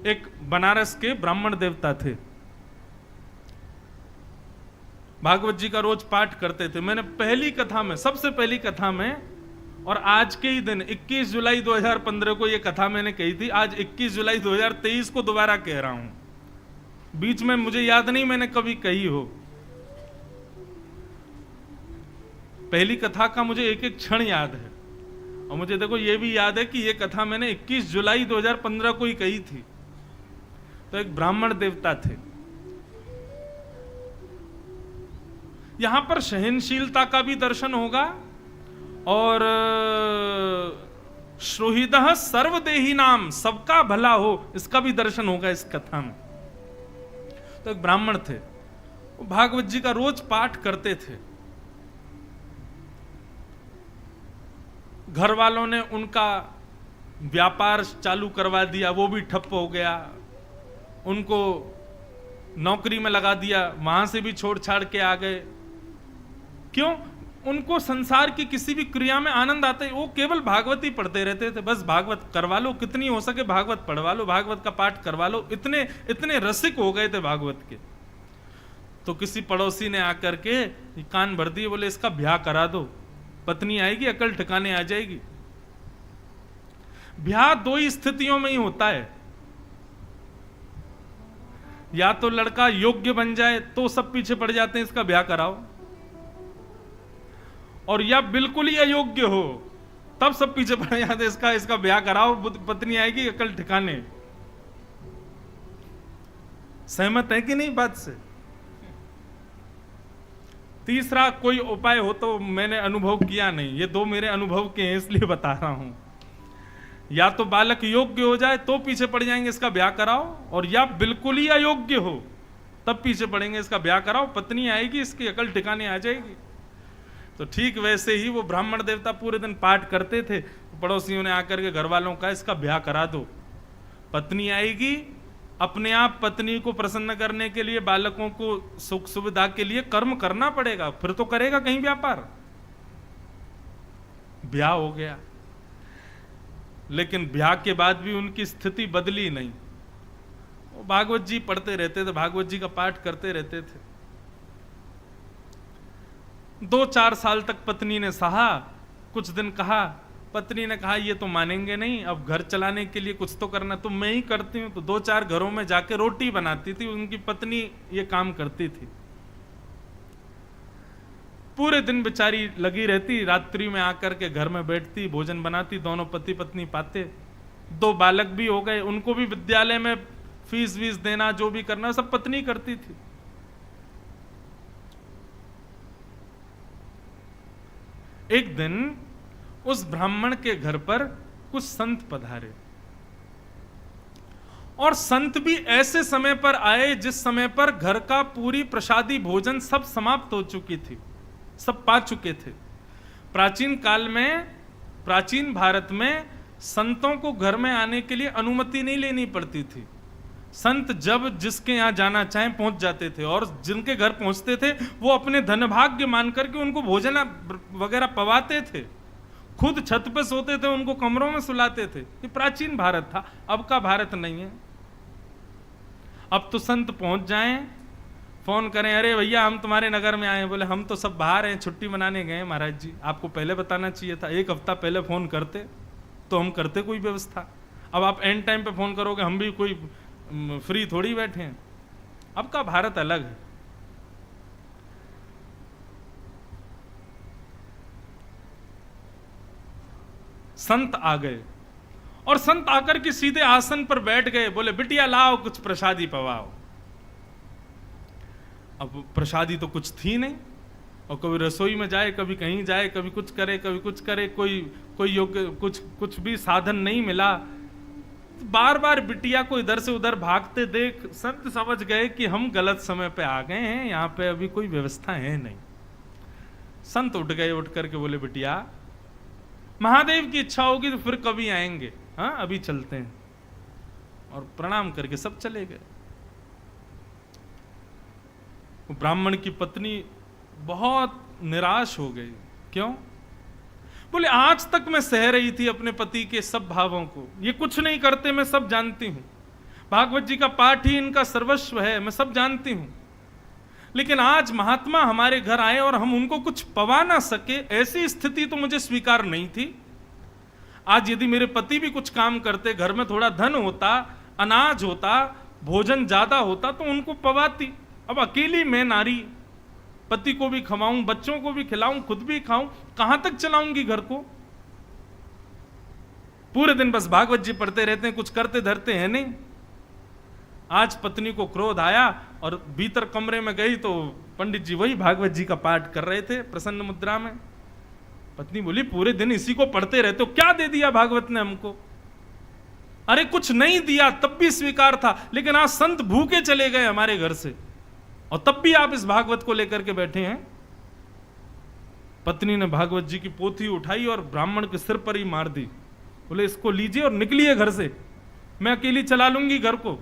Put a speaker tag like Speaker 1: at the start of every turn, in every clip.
Speaker 1: एक बनारस के ब्राह्मण देवता थे, भागवत जी का रोज पाठ करते थे। मैंने पहली कथा में, सबसे पहली कथा में, और आज के ही दिन 21 जुलाई 2015 को ये कथा मैंने कही थी, आज 21 जुलाई 2023 को दोबारा कह रहा हूं। बीच में मुझे याद नहीं मैंने कभी कही हो। पहली कथा का मुझे एक एक क्षण याद है, और मुझे देखो ये भी याद है कि ये कथा मैंने 21 जुलाई 2015 को ही कही थी। तो एक ब्राह्मण देवता थे। यहां पर सहनशीलता का भी दर्शन होगा और श्रोहिदः सर्वदेही नाम, सबका भला हो, इसका भी दर्शन होगा इस कथा में। तो एक ब्राह्मण थे, वो भागवत जी का रोज पाठ करते थे। घर वालों ने उनका व्यापार चालू करवा दिया, वो भी ठप हो गया। उनको नौकरी में लगा दिया, वहां से भी छोड़ छाड़ के आ गए। क्यों? उनको संसार की किसी भी क्रिया में आनंद आता है, वो केवल भागवत ही पढ़ते रहते थे। बस भागवत करवा लो, कितनी हो सके भागवत पढ़वा लो, भागवत का पाठ करवा लो। इतने इतने रसिक हो गए थे भागवत के। तो किसी पड़ोसी ने आकर के कान भर दिए, बोले इसका ब्याह करा दो, पत्नी आएगी, अकल ठिकाने आ जाएगी। ब्याह दो ही स्थितियों में ही होता है, या तो लड़का योग्य बन जाए तो सब पीछे पड़ जाते हैं इसका ब्याह कराओ, और या बिल्कुल ही अयोग्य हो तब सब पीछे पड़ जाते हैं इसका ब्याह कराओ, पत्नी आएगी, अकल ठिकाने। सहमत है कि नहीं बात से? तीसरा कोई उपाय हो तो मैंने अनुभव किया नहीं, ये दो मेरे अनुभव के हैं इसलिए बता रहा हूं। या तो बालक योग्य हो जाए तो पीछे पड़ जाएंगे इसका ब्याह कराओ, और या बिल्कुल ही अयोग्य हो तब पीछे पड़ेंगे इसका ब्याह कराओ, पत्नी आएगी, इसकी अकल ठिकाने आ जाएगी। तो ठीक वैसे ही वो ब्राह्मण देवता पूरे दिन पाठ करते थे। पड़ोसियों ने आकर के घर वालों का इसका ब्याह करा दो, पत्नी आएगी, अपने आप पत्नी को प्रसन्न करने के लिए, बालकों को सुख सुविधा के लिए कर्म करना पड़ेगा, फिर तो करेगा कहीं व्यापार। ब्याह हो गया, लेकिन ब्याह के बाद भी उनकी स्थिति बदली नहीं। वो भागवत जी पढ़ते रहते थे, भागवत जी का पाठ करते रहते थे। 2-4 साल तक पत्नी ने सहा। कुछ दिन कहा, पत्नी ने कहा ये तो मानेंगे नहीं, अब घर चलाने के लिए कुछ तो करना, तो मैं ही करती हूं। तो 2-4 घरों में जाके रोटी बनाती थी, उनकी पत्नी ये काम करती थी। पूरे दिन बेचारी लगी रहती, रात्रि में आकर के घर में बैठती, भोजन बनाती, दोनों पति पत्नी पाते। 2 बालक भी हो गए, उनको भी विद्यालय में फीस वीस देना, जो भी करना सब पत्नी करती थी। एक दिन उस ब्राह्मण के घर पर कुछ संत पधारे, और संत भी ऐसे समय पर आए जिस समय पर घर का पूरी प्रसादी भोजन सब समाप्त हो चुकी थी, सब पा चुके थे। प्राचीन काल में, प्राचीन भारत में संतों को घर में आने के लिए अनुमति नहीं लेनी पड़ती थी। संत जब जिसके यहां जाना चाहें पहुंच जाते थे, और जिनके घर पहुंचते थे वो अपने धनभाग्य मान करके उनको भोजन वगैरह पवाते थे, खुद छत पे सोते थे, उनको कमरों में सुलाते थे। ये प्राचीन भारत था, अब का भारत नहीं है। अब तो संत पहुंच जाएं, फोन करें, अरे भैया हम तुम्हारे नगर में आए। बोले हम तो सब बाहर हैं, छुट्टी मनाने गए महाराज जी, आपको पहले बताना चाहिए था, 1 हफ्ता पहले फोन करते तो हम करते कोई व्यवस्था। अब आप एंड टाइम पे फोन करोगे, हम भी कोई फ्री थोड़ी बैठे हैं। अब का भारत अलग है। संत आ गए, और संत आकर के सीधे आसन पर बैठ गए। बोले बिटिया लाओ कुछ प्रसादी पवाओ। अब प्रसादी तो कुछ थी नहीं, और कभी रसोई में जाए, कभी कहीं जाए, कभी कुछ करे, कभी कुछ करे, कोई योग्य कुछ भी साधन नहीं मिला। बार बार बिटिया को इधर से उधर भागते देख संत समझ गए कि हम गलत समय पे आ गए हैं, यहां पे अभी कोई व्यवस्था है नहीं। संत उठ गए, उठ करके बोले बिटिया महादेव की इच्छा होगी तो फिर कभी आएंगे, हाँ अभी चलते हैं। और प्रणाम करके सब चले गए। ब्राह्मण की पत्नी बहुत निराश हो गई। क्यों? बोले आज तक मैं सह रही थी अपने पति के सब भावों को, ये कुछ नहीं करते मैं सब जानती हूं, भागवत जी का पाठ ही इनका सर्वस्व है, मैं सब जानती हूं। लेकिन आज महात्मा हमारे घर आए और हम उनको कुछ पवा ना सके, ऐसी स्थिति तो मुझे स्वीकार नहीं थी। आज यदि मेरे पति भी कुछ काम करते, घर में थोड़ा धन होता, अनाज होता, भोजन ज्यादा होता, तो उनको पवाती। अब अकेली मैं नारी, पति को भी खवाऊं, बच्चों को भी खिलाऊं, खुद भी खाऊं, कहां तक चलाऊंगी घर को? पूरे दिन बस भागवत जी पढ़ते रहते हैं, कुछ करते धरते हैं नहीं। आज पत्नी को क्रोध आया और भीतर कमरे में गई तो पंडित जी वही भागवत जी का पाठ कर रहे थे प्रसन्न मुद्रा में। पत्नी बोली, पूरे दिन इसी को पढ़ते रहते हो, क्या दे दिया भागवत ने हमको? अरे कुछ नहीं दिया तब भी स्वीकार था, लेकिन आज संत भूखे चले गए हमारे घर से और तब भी आप इस भागवत को लेकर के बैठे हैं। पत्नी ने भागवत जी की पोथी उठाई और ब्राह्मण के सिर पर ही मार दी। बोले, इसको लीजिए और निकलिए घर से, मैं अकेली चला लूंगी घर को।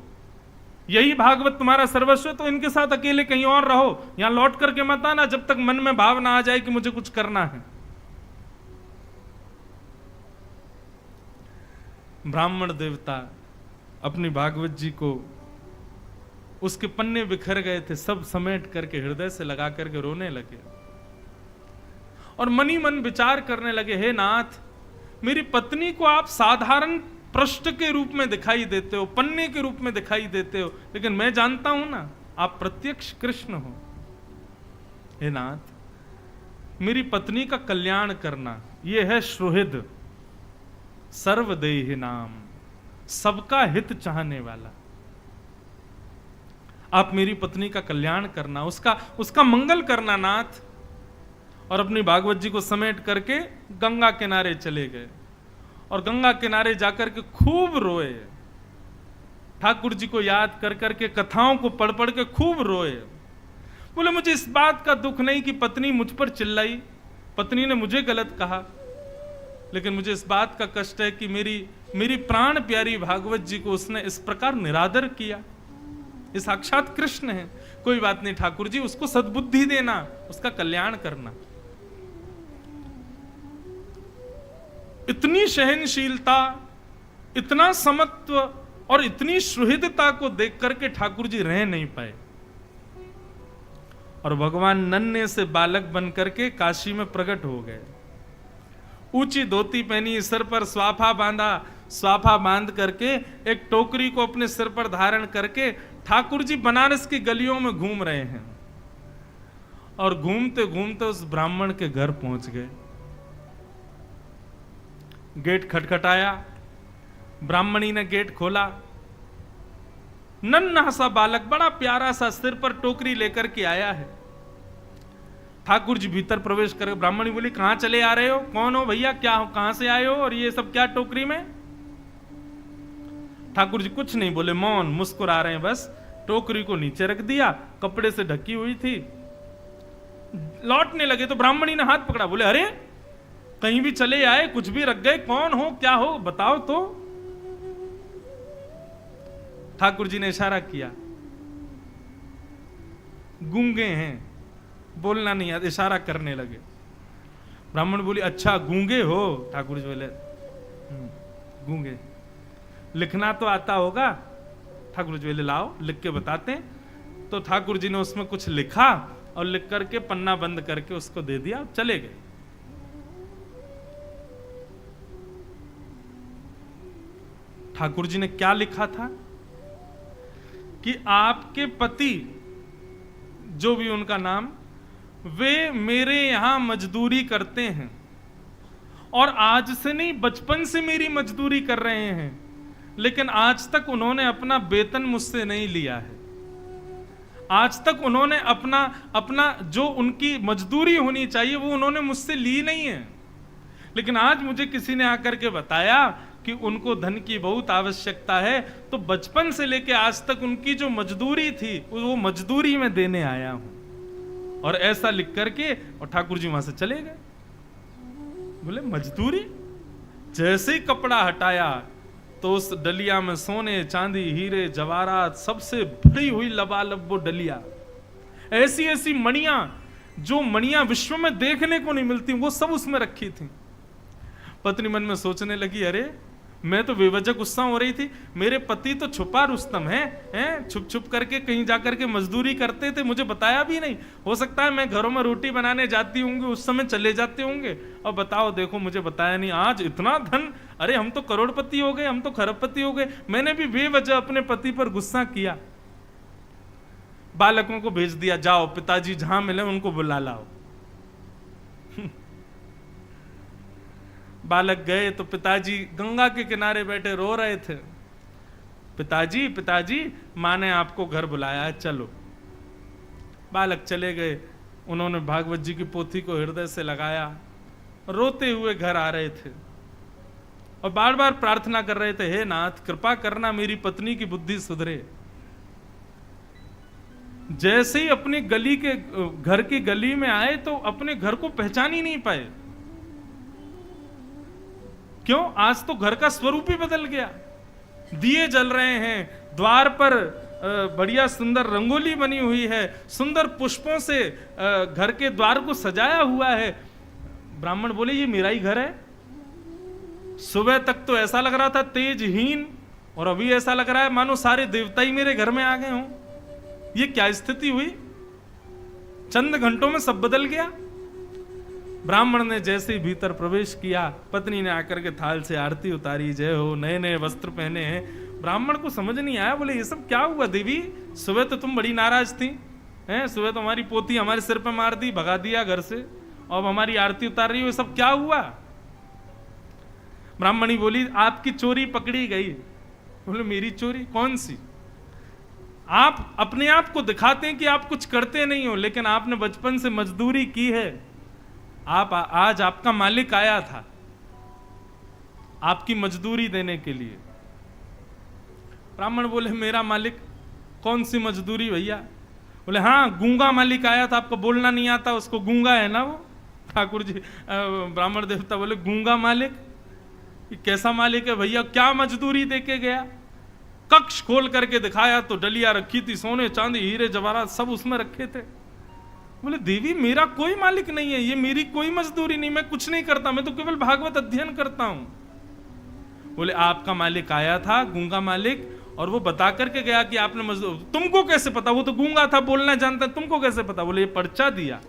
Speaker 1: यही भागवत तुम्हारा सर्वस्व, तो इनके साथ अकेले कहीं और रहो, यहां लौट करके मत आना जब तक मन में भाव ना आ जाए कि मुझे कुछ करना है। ब्राह्मण देवता अपनी भागवत जी को, उसके पन्ने बिखर गए थे, सब समेट करके हृदय से लगा करके रोने लगे और मनी मन विचार करने लगे, हे नाथ, मेरी पत्नी को आप साधारण पृष्ठ के रूप में दिखाई देते हो, पन्ने के रूप में दिखाई देते हो, लेकिन मैं जानता हूं ना आप प्रत्यक्ष कृष्ण हो। हे नाथ, मेरी पत्नी का कल्याण करना, यह है सुहृद सर्वदेहि नाम, सबका हित चाहने वाला। आप मेरी पत्नी का कल्याण करना, उसका मंगल करना नाथ। और अपनी भागवत जी को समेट करके गंगा किनारे चले गए और गंगा किनारे जाकर के खूब रोए, ठाकुर जी को याद कर करके, कथाओं को पढ़ पढ़ के खूब रोए। बोले, मुझे इस बात का दुख नहीं कि पत्नी मुझ पर चिल्लाई, पत्नी ने मुझे गलत कहा, लेकिन मुझे इस बात का कष्ट है कि मेरी प्राण प्यारी भागवत जी को उसने इस प्रकार निरादर किया। ये साक्षात कृष्ण है। कोई बात नहीं ठाकुर जी, उसको सद्बुद्धि देना, उसका कल्याण करना। इतनी सहनशीलता, इतना समत्व और इतनी सुहृदता को देख करके ठाकुर जी रह नहीं पाए और भगवान नन्हे से बालक बन करके काशी में प्रकट हो गए। ऊंची धोती पहनी, सिर पर स्वाफा बांधा, स्वाफा बांध करके एक टोकरी को अपने सिर पर धारण करके ठाकुर जी बनारस की गलियों में घूम रहे हैं और घूमते घूमते उस ब्राह्मण के घर पहुंच गए। गेट खटखटाया, ब्राह्मणी ने गेट खोला। नन्हा सा बालक, बड़ा प्यारा सा, सिर पर टोकरी लेकर के आया है। ठाकुर जी भीतर प्रवेश कर, ब्राह्मणी बोली, कहां चले आ रहे हो? कौन हो भैया? क्या हो? कहां से आए हो? और ये सब क्या टोकरी में? ठाकुर जी कुछ नहीं बोले, मौन, मुस्कुरा रहे हैं बस। टोकरी को नीचे रख दिया, कपड़े से ढकी हुई थी। लौटने लगे तो ब्राह्मणी ने हाथ पकड़ा, बोले, अरे कहीं भी चले आए, कुछ भी रख गए, कौन हो, क्या हो, बताओ तो। ठाकुर जी ने इशारा किया, गूंगे हैं, बोलना नहीं आता, इशारा करने लगे। ब्राह्मण बोली, अच्छा गूंगे हो? ठाकुर जी बोले, गूंगे, लिखना तो आता होगा? ठाकुर जी बोले, लाओ लिख के बताते हैं। तो ठाकुर जी ने उसमें कुछ लिखा और लिख करके पन्ना बंद करके उसको दे दिया, चले गए। ठाकुर जी ने क्या लिखा था कि आपके पति, जो भी उनका नाम, वे मेरे यहां मजदूरी करते हैं और आज से नहीं, बचपन से मेरी मजदूरी कर रहे हैं, लेकिन आज तक उन्होंने अपना वेतन मुझसे नहीं लिया है। आज तक उन्होंने अपना जो उनकी मजदूरी होनी चाहिए वो उन्होंने मुझसे ली नहीं है। लेकिन आज मुझे किसी ने आकर के बताया कि उनको धन की बहुत आवश्यकता है, तो बचपन से लेके आज तक उनकी जो मजदूरी थी वो मजदूरी में देने आया हूं। और ऐसा लिख करके और ठाकुर जी वहां से चले गए। बोले, मजदूरी? जैसे ही कपड़ा हटाया तो उस डलिया में सोने, चांदी, हीरे, जवाहरात, सबसे भरी हुई लबालब वो डलिया, ऐसी ऐसी मणियां, जो मणियां विश्व में देखने को नहीं मिलती, वो सब उसमें रखी थी। पत्नी मन में सोचने लगी, अरे मैं तो बेवजह गुस्सा हो रही थी, मेरे पति तो छुपा रुस्तम हैं, छुप छुप करके कहीं जाकर के मजदूरी करते थे, मुझे बताया भी नहीं। हो सकता है मैं घरों में रोटी बनाने जाती होंगी, उस समय चले जाते होंगे, और बताओ देखो मुझे बताया नहीं। आज इतना धन, अरे हम तो करोड़पति हो गए, हम तो खरबपति हो गए, मैंने भी बेवजह अपने पति पर गुस्सा किया। बालकों को भेज दिया, जाओ पिताजी जहां मिले उनको बुला लाओ। बालक गए तो पिताजी गंगा के किनारे बैठे रो रहे थे। पिताजी पिताजी, माँ ने आपको घर बुलाया है, चलो। बालक चले गए, उन्होंने भागवत जी की पोथी को हृदय से लगाया, रोते हुए घर आ रहे थे और बार बार प्रार्थना कर रहे थे, हे नाथ कृपा करना मेरी पत्नी की बुद्धि सुधरे। जैसे ही अपनी गली के घर की गली में आए तो अपने घर को पहचान ही नहीं पाए। क्यों? आज तो घर का स्वरूप ही बदल गया। दिए जल रहे हैं, द्वार पर बढ़िया सुंदर रंगोली बनी हुई है, सुंदर पुष्पों से घर के द्वार को सजाया हुआ है। ब्राह्मण बोले ये मेरा ही घर है। सुबह तक तो ऐसा लग रहा था तेजहीन, और अभी ऐसा लग रहा है मानो सारे देवता ही मेरे घर में आ गए हों। ये क्या स्थिति हुई? चंद घंटों में सब बदल गया। ब्राह्मण ने जैसे ही भीतर प्रवेश किया, पत्नी ने आकर के थाल से आरती उतारी, जय हो, नए नए वस्त्र पहने हैं। ब्राह्मण को समझ नहीं आया, बोले ये सब क्या हुआ देवी? सुबह तो तुम बड़ी नाराज थी, हैं? सुबह तो हमारी पोती हमारे सिर पे मार दी, भगा दिया घर से, और हमारी आरती उतार रही हो, ये सब क्या हुआ? ब्राह्मणी बोली आपकी चोरी पकड़ी गई। बोले मेरी चोरी? कौन सी? आप अपने आप को दिखाते हैं कि आप कुछ करते नहीं हो, लेकिन आपने बचपन से मजदूरी की है। आप आज आपका मालिक आया था आपकी मजदूरी देने के लिए। ब्राह्मण बोले मेरा मालिक? कौन सी मजदूरी भैया? बोले हाँ, गूंगा मालिक आया था, आपको बोलना नहीं आता उसको, गूंगा है ना वो। ठाकुर जी ब्राह्मण देवता बोले गूंगा मालिक? कैसा मालिक है भैया? क्या मजदूरी देके गया? कक्ष खोल करके दिखाया तो डलिया रखी थी, सोने चांदी हीरे जवाहरात सब उसमें रखे थे। बोले देवी मेरा कोई मालिक नहीं है, ये मेरी कोई मजदूरी नहीं, मैं कुछ नहीं करता, मैं तो केवल भागवत अध्ययन करता हूं। बोले आपका मालिक आया था, गूंगा मालिक, और वो बता करके गया कि आपने मजदूर। तुमको कैसे पता? वो तो गूंगा था, बोलना जानता, तुमको कैसे पता? बोले ये पर्चा दिया।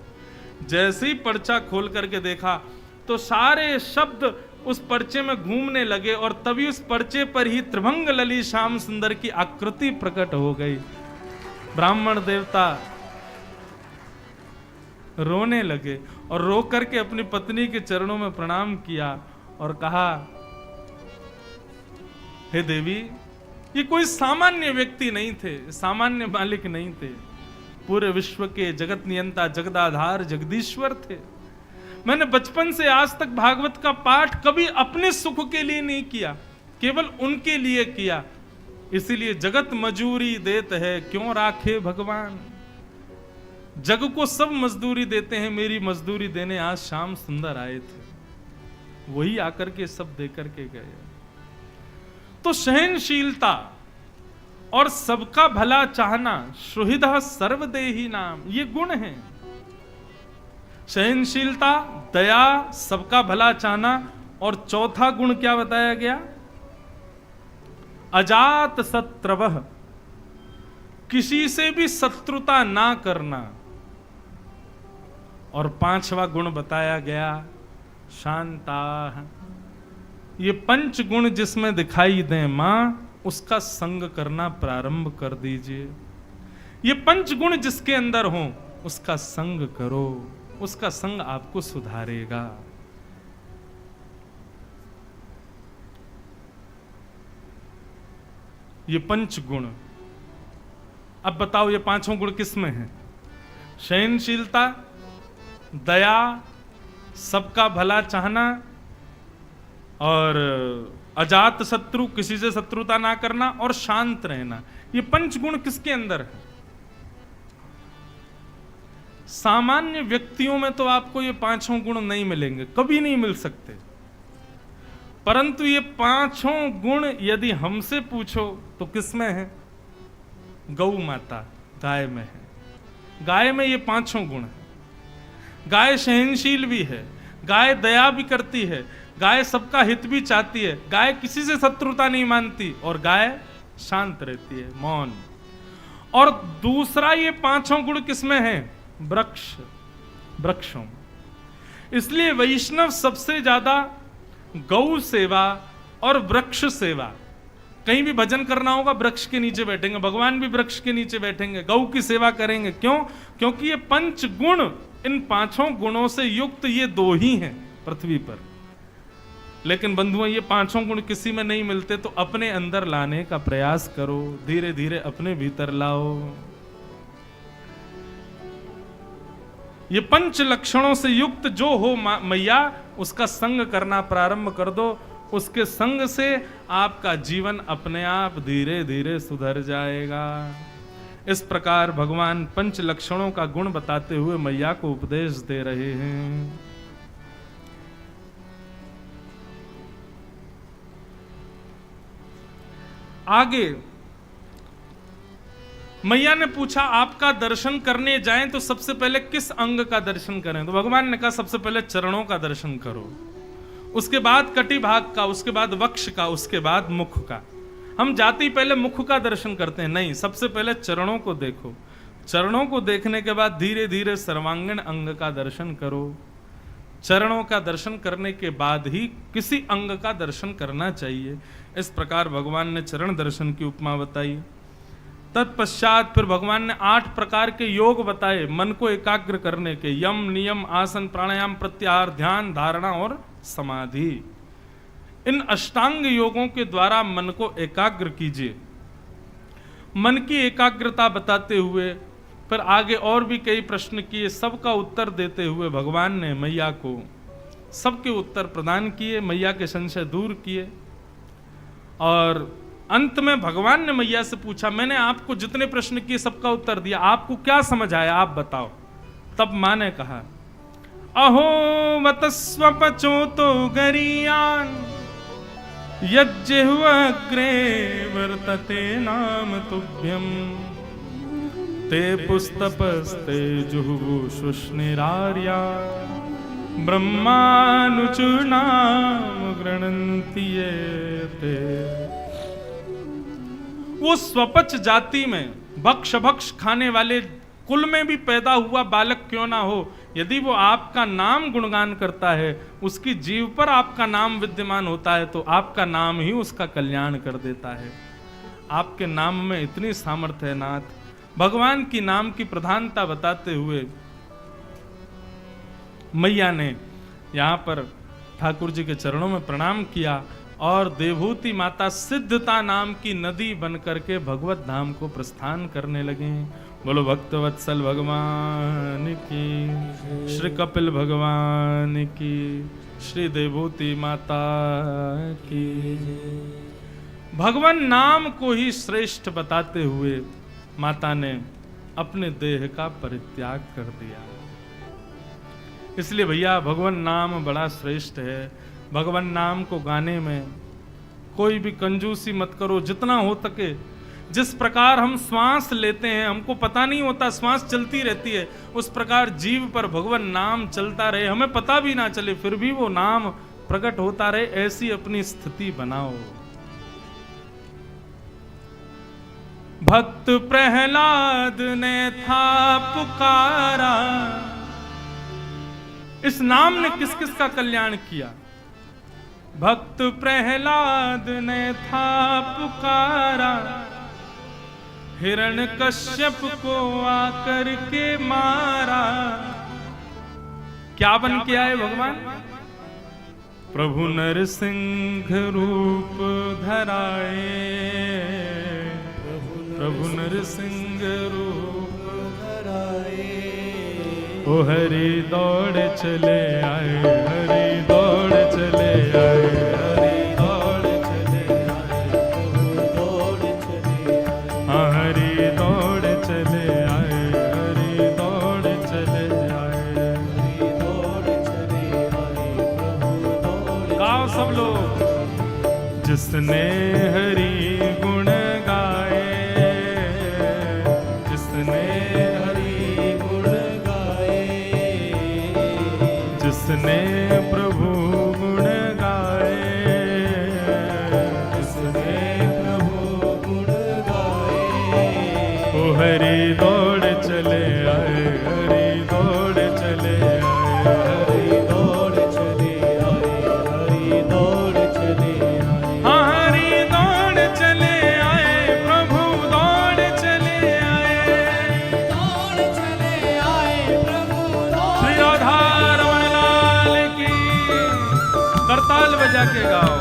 Speaker 1: जैसे ही पर्चा खोल करके देखा तो सारे शब्द उस पर्चे में घूमने लगे, और तभी उस पर्चे पर ही त्रिभंग लली श्याम सुंदर की आकृति प्रकट हो गई। ब्राह्मण देवता रोने लगे और रो करके अपनी पत्नी के चरणों में प्रणाम किया और कहा, हे देवी, ये कोई सामान्य व्यक्ति नहीं थे, सामान्य मालिक नहीं थे, पूरे विश्व के जगत नियंता, जगदाधार, जगदीश्वर थे। मैंने बचपन से आज तक भागवत का पाठ कभी अपने सुख के लिए नहीं किया, केवल उनके लिए किया। इसीलिए जगत मजूरी देत है, क्यों राखे भगवान। जग को सब मजदूरी देते हैं, मेरी मजदूरी देने आज श्याम सुंदर आए थे, वही आकर के सब दे करके गए। तो सहनशीलता और सबका भला चाहना, सुहृदः सर्वदेही नाम, ये गुण हैं। सहनशीलता, दया, सबका भला चाहना, और चौथा गुण क्या बताया गया? अजात शत्रवः, किसी से भी शत्रुता ना करना। और पांचवा गुण बताया गया शांता। ये पंच गुण जिसमें दिखाई दें मां, उसका संग करना प्रारंभ कर दीजिए। ये पंच गुण जिसके अंदर हो उसका संग करो, उसका संग आपको सुधारेगा। ये पंच गुण, अब बताओ ये पांचों गुण किसमें हैं? सहनशीलता, दया, सबका भला चाहना, और अजात शत्रु, किसी से शत्रुता ना करना, और शांत रहना। ये पंच गुण किसके अंदर है? सामान्य व्यक्तियों में तो आपको ये पांचों गुण नहीं मिलेंगे, कभी नहीं मिल सकते। परंतु ये पांचों गुण यदि हमसे पूछो तो किसमें है? गौ माता, गाय में है। गाय में ये पांचों गुण है। गाय सहनशील भी है, गाय दया भी करती है, गाय सबका हित भी चाहती है, गाय किसी से शत्रुता नहीं मानती, और गाय शांत रहती है, मौन। और दूसरा ये पांचों गुण किसमें है? वृक्षों। इसलिए वैष्णव सबसे ज्यादा गौ सेवा और वृक्ष सेवा। कहीं भी भजन करना होगा, वृक्ष के नीचे बैठेंगे, भगवान भी वृक्ष के नीचे बैठेंगे, गौ की सेवा करेंगे। क्यों? क्योंकि ये पंच गुण, इन पांचों गुणों से युक्त ये दो ही हैं पृथ्वी पर। लेकिन बंधुओं, ये पांचों गुण किसी में नहीं मिलते, तो अपने अंदर लाने का प्रयास करो, धीरे धीरे अपने भीतर लाओ। ये पंच लक्षणों से युक्त जो हो मैया, उसका संग करना प्रारंभ कर दो। उसके संग से आपका जीवन अपने आप धीरे धीरे सुधर जाएगा। इस प्रकार भगवान पंच लक्षणों का गुण बताते हुए मैया को उपदेश दे रहे हैं। आगे मैया ने पूछा, आपका दर्शन करने जाएं तो सबसे पहले किस अंग का दर्शन करें? तो भगवान ने कहा, सबसे पहले चरणों का दर्शन करो, उसके बाद कटी भाग का, उसके बाद वक्ष का, उसके बाद मुख का। हम जाते ही पहले मुख का दर्शन करते हैं, नहीं, सबसे पहले चरणों को देखो। चरणों को देखने के बाद धीरे धीरे सर्वांगीण अंग का दर्शन करो। चरणों का दर्शन करने के बाद ही किसी अंग का दर्शन करना चाहिए। इस प्रकार भगवान ने चरण दर्शन की उपमा बताई। तत्पश्चात फिर भगवान ने 8 प्रकार के योग बताए मन को एकाग्र करने के, यम, नियम, आसन, प्राणायाम, प्रत्याहार, ध्यान, धारणा और समाधि। इन अष्टांग योगों के द्वारा मन को एकाग्र कीजिए। मन की एकाग्रता बताते हुए फिर आगे और भी कई प्रश्न किए, सबका उत्तर देते हुए भगवान ने मैया को सबके उत्तर प्रदान किए, मैया के संशय दूर किए। और अंत में भगवान ने मैया से पूछा, मैंने आपको जितने प्रश्न किए सबका उत्तर दिया, आपको क्या समझ आया, आप बताओ। तब मां ने कहा, अहो वतस्वपचो तो गरीयान यज्जिह्वाग्रे वर्तते नाम तुभ्यम ते पुस्तपस्ते जुहुवु शुष्णिरार्या ब्रह्मानुचूर्णाम गृणन्ति ये ते। वो स्वपच जाति में भक्ष खाने वाले कुल में भी पैदा हुआ बालक क्यों ना हो, यदि वो आपका नाम गुणगान करता है, उसकी जीव पर आपका नाम विद्यमान होता है, तो आपका नाम ही उसका कल्याण कर देता है। आपके नाम में इतनी सामर्थ्य है नाथ। भगवान की नाम की प्रधानता बताते हुए मैया ने यहाँ पर ठाकुर जी के चरणों में प्रणाम किया और देवहूति माता सिद्धता नाम की नदी बन करके भगवत धाम को प्रस्थान करने लगे। बोलो भक्तवत्सल भगवान की, श्री कपिल भगवान की, श्री देवहूति माता की। भगवान नाम को ही श्रेष्ठ बताते हुए माता ने अपने देह का परित्याग कर दिया। इसलिए भैया भगवान नाम बड़ा श्रेष्ठ है। भगवान नाम को गाने में कोई भी कंजूसी मत करो, जितना हो सके। जिस प्रकार हम श्वास लेते हैं, हमको पता नहीं होता, श्वास चलती रहती है, उस प्रकार जीव पर भगवान नाम चलता रहे, हमें पता भी ना चले, फिर भी वो नाम प्रकट होता रहे, ऐसी अपनी स्थिति बनाओ। भक्त प्रहलाद ने था पुकारा, इस नाम ने किस किस का कल्याण किया। भक्त प्रहलाद ने था पुकारा, हिरण्यकश्यप को आकर के मारा। क्या बन के आए भगवान? प्रभु नरसिंह रूप धराए, प्रभु नरसिंह रूप धराए। ओ हरि दौड़ चले आए, हरि दौड़ चले आए, हरि दौड़ चले आए, प्रभु दौड़ चले आए। हाँ हरि दौड़ चले आए, हरि दौड़ चले आए, हरि दौड़ चले आए, प्रभु दौड़। गाओ सब लोग। जिसने हरि गुण गाए, जिसने हरि गुण गाए, जिसने प्रभु गुण गाए, ओ हरि दौड़ चले आए, हरि दौड़ चले आए,
Speaker 2: हरि दौड़ चले आए, हरि दौड़ चले आए।
Speaker 1: हाँ हरि दौड़ चले आए, प्रभु दौड़ चले आए,
Speaker 2: दौड़ चले आए, प्रभु दौड़
Speaker 1: श्री राधा रमण लाल की। करताल बजा के गाओ।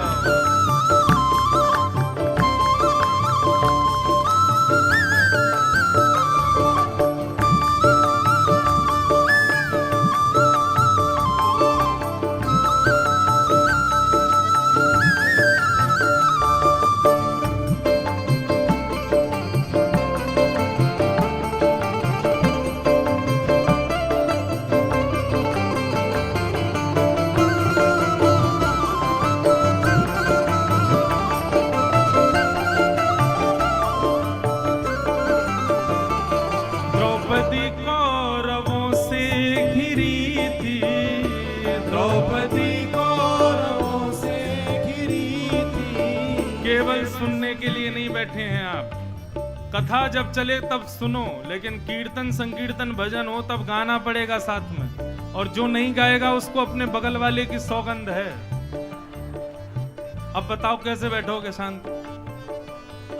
Speaker 1: द्रौपदी कौरवों से घिरी थी,
Speaker 2: द्रौपदी कौरवों से घिरी थी।
Speaker 1: केवल सुनने के लिए नहीं बैठे हैं आप। कथा जब चले तब सुनो, लेकिन कीर्तन संकीर्तन भजन हो तब गाना पड़ेगा साथ में। और जो नहीं गाएगा उसको अपने बगल वाले की सौगंध है। अब बताओ कैसे बैठोगे शांत?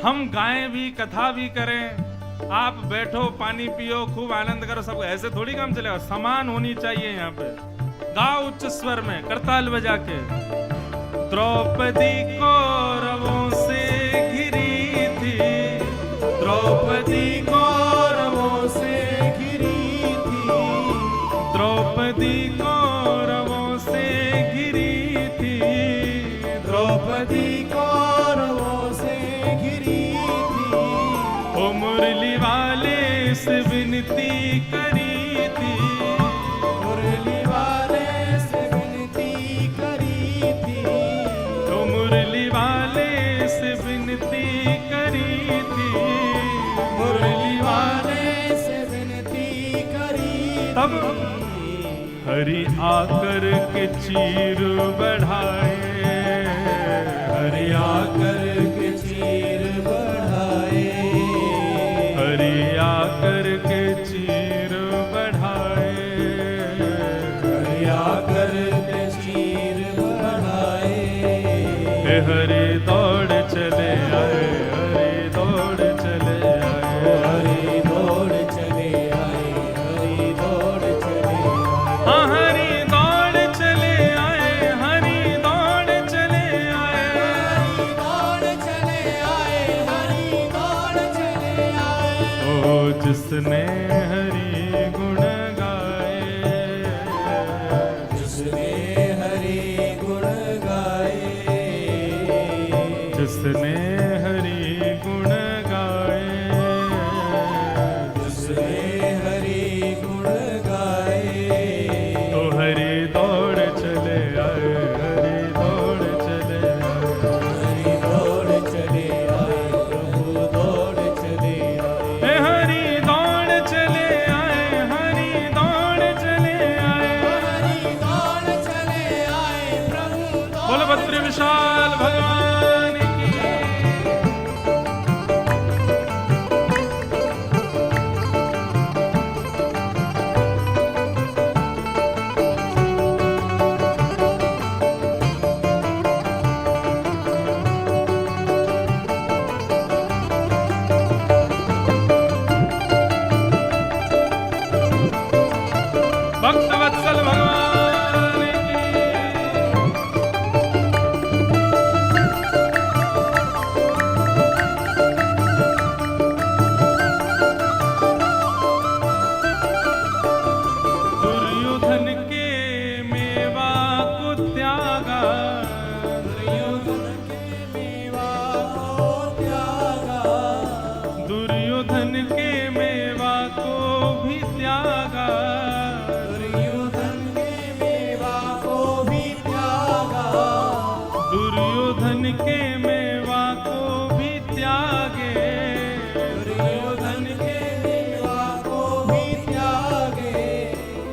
Speaker 1: हम गाएं भी, कथा भी करें, आप बैठो, पानी पियो, खूब आनंद करो, सब ऐसे थोड़ी काम चलेगा। समान होनी चाहिए यहाँ पे। गाओ उच्च स्वर में, करताल बजा के। द्रौपदी कौरवों से घिरी थी,
Speaker 2: द्रौपदी कौरवों से घिरी थी।
Speaker 1: द्रौपदी कौरवों से घिरी थी,
Speaker 2: द्रौपदी कौरवों से घिरी थी।
Speaker 1: ओ मुरली वाले से विनती करी थी,
Speaker 2: मुरली वाले से विनती करी थी।
Speaker 1: तो मुरली वाले से विनती करी थी,
Speaker 2: मुरली वाले से विनती करी
Speaker 1: तब
Speaker 2: थी।
Speaker 1: हरि आकर के चीर बढ़ाए, हरि
Speaker 2: आकर के चीर बढ़ाए,
Speaker 1: हरि आकर के चीर बढ़ाए,
Speaker 2: हरि आकर के चीर बढ़ाए।
Speaker 1: हे हरि दौड़ चले आए, हरि दौड़ चले आए,
Speaker 2: हरि दौड़ चले आए, हरि दौड़ चले आए।
Speaker 1: हाँ हरि दौड़ चले आए, हरि दौड़ चले आए,
Speaker 2: हरि दौड़ चले आए, हरि दौड़ चले आए।
Speaker 1: ओ जिसने हरि गुण गाए,
Speaker 2: जिसने हरि गुण गाए,
Speaker 1: जिसने हरि गुण गाए,
Speaker 2: जिसने हरि गुण गाए।
Speaker 1: तो हरि दौड़ चले आए, हरि दौड़ चले आए,
Speaker 2: हरि दौड़ चले आए, प्रभु दौड़ चले आए।
Speaker 1: हे हरि दौड़ चले आए, हरि दौड़ चले आए।
Speaker 2: हरि दौड़ चले आए, प्रभु दौड़
Speaker 1: बोल भद्र विशाल भगवान की। भक्त वत्सल भगवान की। दुर्योधन के मेवा को त्यागा,
Speaker 2: दुर्योधन के मेवा को त्यागा।
Speaker 1: दुर्योधन के मेवा को भी त्यागा,
Speaker 2: दुर्योधन के मेवा को भी त्यागा।
Speaker 1: दुर्योधन के मेवा को भी त्यागे।
Speaker 2: दुर्योधन के मेवा को भी त्यागे।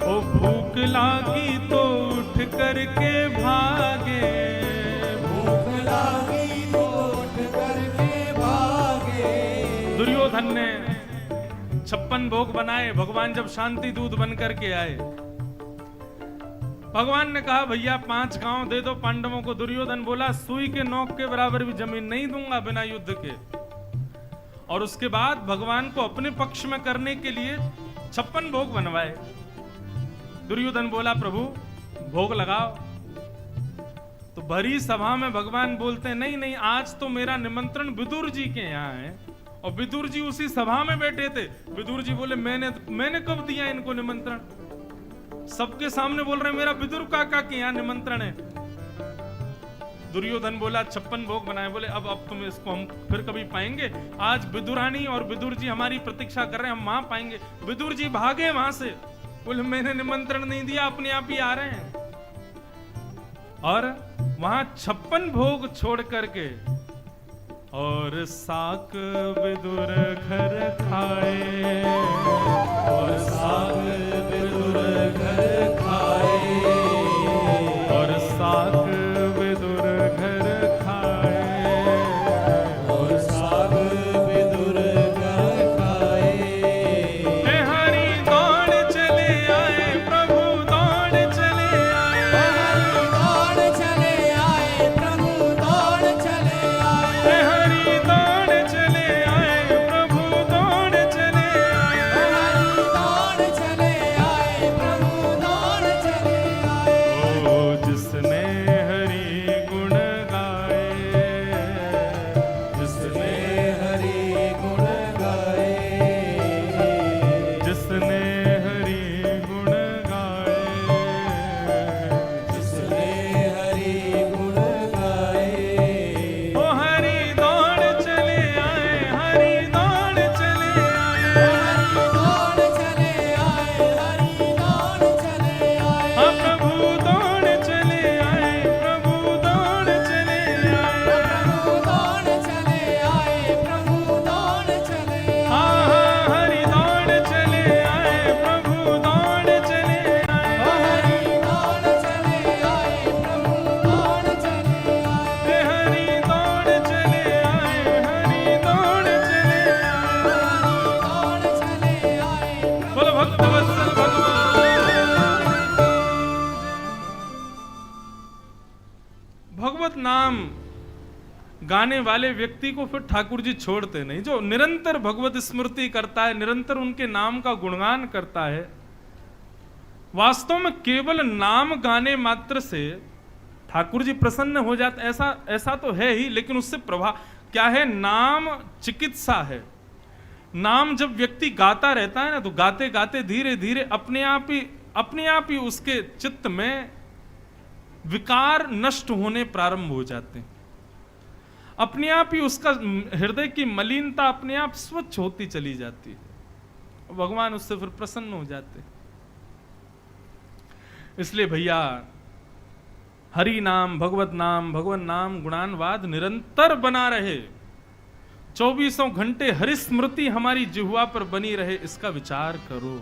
Speaker 1: ओ भूख लागी तो उठ करके भागे,
Speaker 2: भूख लागी तो उठ करके भागे।
Speaker 1: दुर्योधन ने 56 भोग बनाए, भगवान जब शांति दूत बन करके आए, भगवान ने कहा भैया 5 गांव दे दो पांडवों को। दुर्योधन बोला सुई के नोक के बराबर भी जमीन नहीं दूंगा बिना युद्ध के। और उसके बाद भगवान को अपने पक्ष में करने के लिए 56 भोग बनवाए। दुर्योधन बोला प्रभु भोग लगाओ। तो भरी सभा में भगवान बोलते हैं नहीं नहीं, आज तो मेरा निमंत्रण विदुर जी के यहाँ है। और विदुर जी उसी सभा में बैठे थे। विदुर जी बोले मैंने कब दिया इनको निमंत्रण? सबके सामने बोल रहे मेरा विदुर काका के यहाँ निमंत्रण है। दुर्योधन बोला 56 भोग बनाए। बोले अब तुम इसको हम फिर कभी पाएंगे? आज विदुरानी और विदुर जी हमारी प्रतीक्षा कर रहे हैं, हम वहां पाएंगे। विदुर जी भागे वहां से, बोले मैंने निमंत्रण नहीं दिया, अपने आप ही आ रहे हैं। और वहां 56 भोग छोड़ करके और साक विदुर घर खाए,
Speaker 2: और साग विदुर घर खाए,
Speaker 1: और साक विदुर घर खाए,
Speaker 2: और साग विदुर घर खाए।
Speaker 1: हे हरि दौड़ चले आए, प्रभु दौड़ चले आए,
Speaker 2: दौड़ चले आए, प्रभु दौड़ चले आए।
Speaker 1: हे हरि दौड़ चले आए, प्रभु दौड़ चले आए,
Speaker 2: दौड़ चले आए, प्रभु दौड़ चले आए।
Speaker 1: ओ जिसने हरि गुण गाए,
Speaker 2: जिसने हरि गुण गाए,
Speaker 1: जिसने हरि गुण गाए,
Speaker 2: जिसने हरि गुण गाए।
Speaker 1: ओ हरि दौड़ चले आए, हरि दौड़ चले आए,
Speaker 2: दौड़ चले आए, हरि दौड़ चले आए।
Speaker 1: हाँ प्रभु दौड़ चले आए, प्रभु दौड़ चले आए,
Speaker 2: प्रभु दौड़ चले आए, प्रभु दौड़ चले आए।
Speaker 1: हाँ हाँ हरि दौड़ चले आए, प्रभु दौड़ चले आए,
Speaker 2: हरि दौड़ चले आए, प्रभु दौड़ चले आए।
Speaker 1: हे हरि दौड़ चले आए, हरि दौड़ चले आए।
Speaker 2: दौड़ चले आए।
Speaker 1: बोलो भक्तवत्सल भगवान। भगवत नाम गाने वाले व्यक्ति को फिर ठाकुर जी छोड़ते नहीं। जो निरंतर भगवत स्मृति करता है, निरंतर उनके नाम का गुणगान करता है, वास्तव में केवल नाम गाने मात्र से ठाकुर जी प्रसन्न हो जाते। ऐसा तो है ही, लेकिन उससे प्रभाव क्या है? नाम चिकित्सा है। नाम जब व्यक्ति गाता रहता है ना, तो गाते गाते धीरे धीरे अपने आप ही उसके चित्त में विकार नष्ट होने प्रारंभ हो जाते हैं। अपने आप ही उसका हृदय की मलिनता अपने आप स्वच्छ होती चली जाती है। भगवान उससे फिर प्रसन्न हो जाते हैं। इसलिए भैया हरि नाम, भगवत नाम गुणानवाद निरंतर बना रहे, 24 घंटे हरि स्मृति हमारी जिह्वा पर बनी रहे, इसका विचार करो।